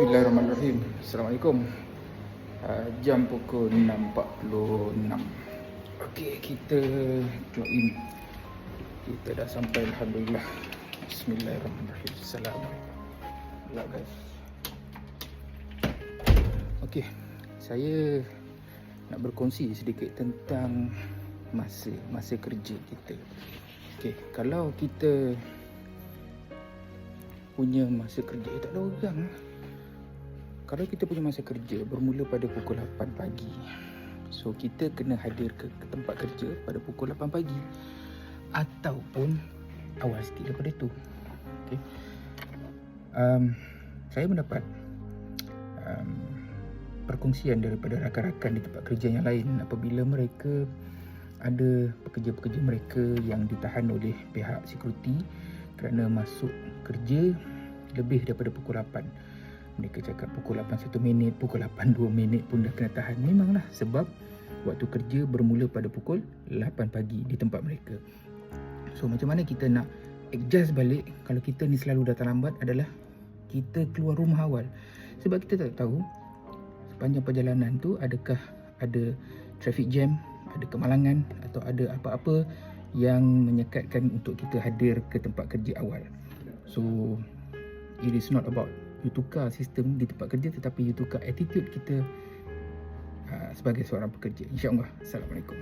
Bismillahirrahmanirrahim. Assalamualaikum. Jam pukul 6.46. Okey, kita join. Kita dah sampai, alhamdulillah. Bismillahirrahmanirrahim. Assalamualaikum. Ya guys. Okey, saya nak berkongsi sedikit tentang masa kerja kita. Okey, kalau kita punya masa kerja, tak ada orang. Kalau kita punya masa kerja bermula pada pukul 8 pagi, so kita kena hadir ke tempat kerja pada pukul 8 pagi ataupun awal sikit daripada tu. Okay. Saya mendapat perkongsian daripada rakan-rakan di tempat kerja yang lain apabila mereka ada pekerja-pekerja mereka yang ditahan oleh pihak security kerana masuk kerja lebih daripada pukul 8. Mereka cakap pukul 8 1 minit, pukul 8 2 minit pun dah kena tahan. Memanglah sebab waktu kerja bermula pada pukul 8 pagi di tempat mereka. So macam mana kita nak adjust balik kalau kita ni selalu datang lambat adalah kita keluar rumah awal. Sebab kita tak tahu sepanjang perjalanan tu adakah ada traffic jam, ada kemalangan atau ada apa-apa yang menyekatkan untuk kita hadir ke tempat kerja awal. So it is not about you tukar sistem di tempat kerja, tetapi you tukar attitude kita sebagai seorang pekerja. InsyaAllah. Assalamualaikum.